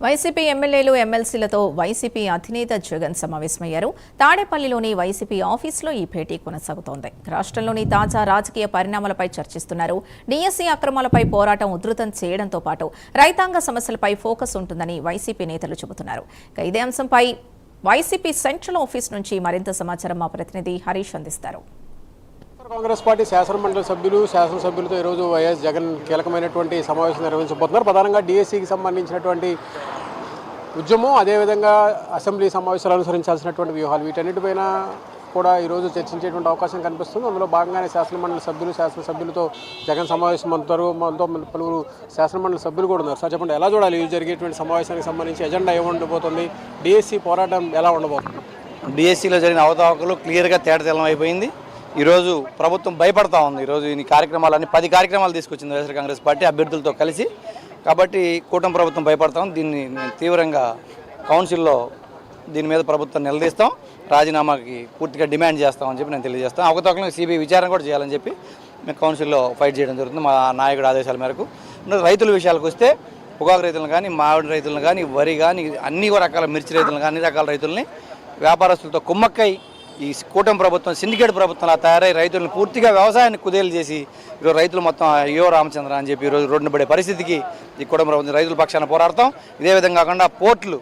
YCP ఎమ్మెల్యేలు ఎమ్మెల్సీలతో YCP అధినేత జగన్ సమావేశమయ్యారు. తాడేపల్లిలోని వైసీపీ ఆఫీసులో ఈ భేటీ కొనసాగుతోంది. రాష్ట్రంలోని తాజా రాజకీయ పరిణామాలపై చర్చిస్తున్నారు. డీఎస్సీ అక్రమాలపై పోరాటం ఉధృతం చేయడంతో పాటు రైతాంగ సమస్యలపై ఫోకస్ ఉంటుందని వైసీపీ నేతలు చెబుతున్నారు. ఇదే అంశంపై వైసీపీ సెంట్రల్ ఆఫీస్ నుంచి మరింత సమాచారం మా ప్రతినిధి హరీష్ అందిస్తారు. కాంగ్రెస్ పార్టీ శాసనసభ్యులతో ఈరోజు వైఎస్ జగన్ కీలకమైనటువంటి సమావేశం నిర్వహించబోతున్నారు. ప్రధానంగా డిఎస్సికి సంబంధించినటువంటి ఉద్యమం, అదేవిధంగా అసెంబ్లీ సమావేశాలు అనుసరించాల్సినటువంటి వ్యూహాలు, వీటన్నిటిపైన కూడా ఈరోజు చర్చించేటువంటి అవకాశం కనిపిస్తుంది. అందులో భాగంగానే శాసనసభ్యులతో జగన్ సమావేశం అవుతారు. మనతో పలువురు శాసనమండలి సభ్యులు కూడా ఉన్నారు. సార్ చెప్పండి, ఎలా చూడాలి ఈ జరిగేటువంటి సమావేశానికి సంబంధించి ఎజెండా ఏముండబోతుంది, డిఎస్సి పోరాటం ఎలా ఉండబోతుంది? డిఎస్సిలో జరిగిన అవతావకలు క్లియర్గా తేటతెల్లం అయిపోయింది. ఈరోజు ప్రభుత్వం భయపడతా ఉంది. ఈరోజు ఈ కార్యక్రమాలన్నీ 10 కార్యక్రమాలు తీసుకొచ్చింది వైఎస్ఆర్ కాంగ్రెస్ పార్టీ అభ్యర్థులతో కలిసి. కాబట్టి కూటమి ప్రభుత్వం భయపడతాం. దీన్ని తీవ్రంగా కౌన్సిల్లో దీని మీద ప్రభుత్వం నిలదీస్తాం, రాజీనామాకి పూర్తిగా డిమాండ్ చేస్తామని చెప్పి నేను తెలియజేస్తాను. అవకతవకలను సిబిఐ విచారణ కూడా చేయాలని చెప్పి మేము కౌన్సిల్లో ఫైట్ చేయడం జరుగుతుంది మా నాయకుడు ఆదేశాల మేరకు. రైతుల విషయాలకు వస్తే పొగాకు రైతులను కానీ, మామిడి రైతులను కానీ, వరి కానీ, అన్ని రకాల మిర్చి రైతులను కానీ, అన్ని రకాల రైతుల్ని వ్యాపారస్తులతో కుమ్మక్కై ఈ కూటమి ప్రభుత్వం సిండికేట్ ప్రభుత్వంలా తయారై రైతులను పూర్తిగా వ్యవసాయాన్ని కుదేలు చేసి ఈరోజు రైతులు మొత్తం అయ్యో రామచంద్ర అని చెప్పి ఈరోజు రోడ్డున పడే పరిస్థితికి ఈ కూటమి ప్రభుత్వం రైతుల పక్షాన పోరాడతాం. ఇదే విధంగా కాకుండా పోర్టులు,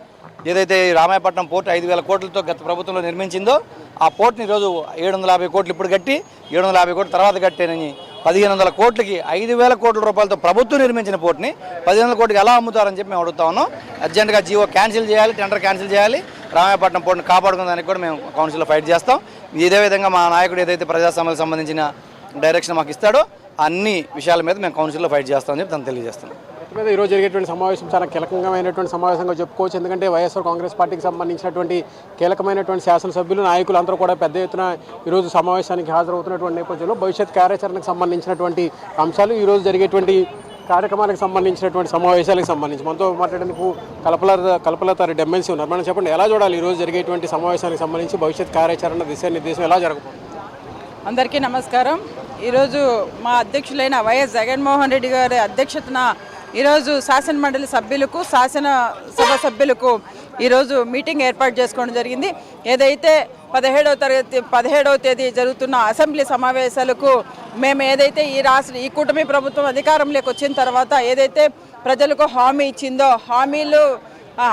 ఏదైతే రామాయపట్నం పోర్టు 5,000 కోట్లతో గత ప్రభుత్వంలో నిర్మించిందో ఆ పోర్టుని ఈరోజు 750 కోట్లు ఇప్పుడు కట్టి 750 కోట్ల తర్వాత కట్టేనని 1,500 కోట్లకి 5,000 కోట్ల రూపాయలతో ప్రభుత్వం నిర్మించిన పోర్టుని 1,500 కోట్లకి ఎలా అమ్ముతారని చెప్పి మేము అడుగుతా ఉన్నాం. అర్జెంటుగా జీవో క్యాన్సిల్ చేయాలి, టెండర్ క్యాన్సిల్ చేయాలి, రామాయపట్నం పోర్టుని కాపాడుకునేదానికి కూడా మేము కౌన్సిల్లో ఫైట్ చేస్తాం. ఇదే విధంగా మా నాయకుడు ఏదైతే ప్రజాస్వామ్యాలకు సంబంధించిన డైరెక్షన్ మాకు ఇస్తాడో అన్ని విషయాల మీద మేము కౌన్సిల్లో ఫైట్ చేస్తామని చెప్పి తను తెలియజేస్తున్నాం. మీద ఈరోజు జరిగేటువంటి సమావేశం చాలా కీలకమైనటువంటి సమావేశంగా చెప్పుకోవచ్చు. ఎందుకంటే వైఎస్ఆర్ కాంగ్రెస్ పార్టీకి సంబంధించినటువంటి కీలకమైనటువంటి శాసనసభ్యులు, నాయకులు అందరూ కూడా పెద్ద ఎత్తున ఈరోజు సమావేశానికి హాజరవుతున్నటువంటి నేపథ్యంలో భవిష్యత్ కార్యాచరణకు సంబంధించినటువంటి అంశాలు, ఈరోజు జరిగేటువంటి కార్యక్రమాలకు సంబంధించినటువంటి సమావేశాలకు సంబంధించి మనతో మాట్లాడేందుకు కల్పలత రెడ్డి ఎమ్మెల్సీ ఉన్నారు. మనం చెప్పండి, ఎలా చూడాలి ఈరోజు జరిగేటువంటి సమావేశానికి సంబంధించి భవిష్యత్ కార్యాచరణ దిశానిర్దేశం ఎలా జరగబోతుంది? అందరికీ నమస్కారం. ఈరోజు మా అధ్యక్షులైన వైఎస్ జగన్మోహన్ రెడ్డి గారి అధ్యక్షతన ఈరోజు శాసనమండలి సభ్యులకు, శాసనసభ సభ్యులకు ఈరోజు మీటింగ్ ఏర్పాటు చేసుకోవడం జరిగింది. ఏదైతే 17వ తేదీ జరుగుతున్న అసెంబ్లీ సమావేశాలకు మేము ఏదైతే ఈ కూటమి ప్రభుత్వం అధికారంలోకి వచ్చిన తర్వాత ఏదైతే ప్రజలకు హామీ ఇచ్చిందో హామీలు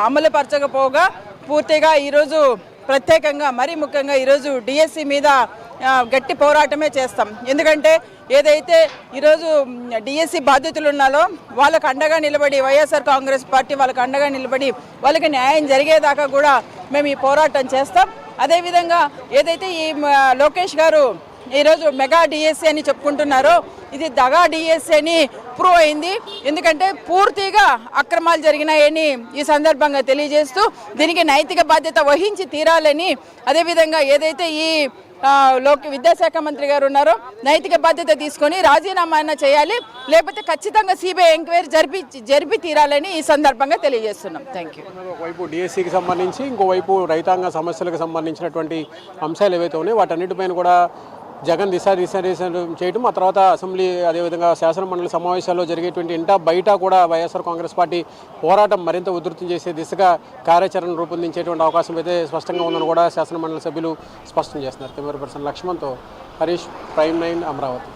అమలు పరచకపోగా పూర్తిగా ఈరోజు ప్రత్యేకంగా మరీ ముఖ్యంగా ఈరోజు డిఎస్సి మీద గట్టి పోరాటమే చేస్తాం. ఎందుకంటే ఏదైతే ఈరోజు డిఎస్సి బాధితులు ఉన్నారో వాళ్ళకు అండగా నిలబడి వైఎస్ఆర్ కాంగ్రెస్ పార్టీ వాళ్ళకు అండగా నిలబడి వాళ్ళకి న్యాయం జరిగేదాకా కూడా మేము ఈ పోరాటం చేస్తాం. అదేవిధంగా ఏదైతే ఈ లోకేష్ గారు ఈరోజు మెగా డిఎస్సి అని చెప్పుకుంటున్నారో ఇది దగా డిఎస్సి అని ప్రూవ్ అయింది. ఎందుకంటే పూర్తిగా అక్రమాలు జరిగినాయని ఈ సందర్భంగా తెలియజేస్తూ దీనికి నైతిక బాధ్యత వహించి తీరాలని, అదేవిధంగా ఏదైతే ఈ విద్యాశాఖ మంత్రి గారు ఉన్నారో నైతిక బాధ్యత తీసుకొని రాజీనామా చేయాలి, లేకపోతే ఖచ్చితంగా సిబిఐ ఎంక్వైరీ జరిపి తీరాలని ఈ సందర్భంగా తెలియజేస్తున్నాం. Thank you. ఒకవైపు డిఎస్సికి సంబంధించి, ఇంకోవైపు రైతాంగ సమస్యలకు సంబంధించినటువంటి అంశాలు ఏవైతే ఉన్నాయో వాటన్నిటిపైన కూడా జగన్ దిశానిర్దేశం చేయడం, ఆ తర్వాత అసెంబ్లీ అదేవిధంగా శాసనమండలి సమావేశాల్లో జరిగేటువంటి ఇంటా బయట కూడా వైఎస్ఆర్ కాంగ్రెస్ పార్టీ పోరాటం మరింత ఉధృతం చేసే దిశగా కార్యాచరణ రూపొందించేటువంటి అవకాశం అయితే స్పష్టంగా ఉందని కూడా శాసనమండలి సభ్యులు స్పష్టం చేస్తున్నారు. కెమెరా పర్సన్ లక్ష్మణ్తో హరీష్, ప్రైమ్ 9 అమరావతి.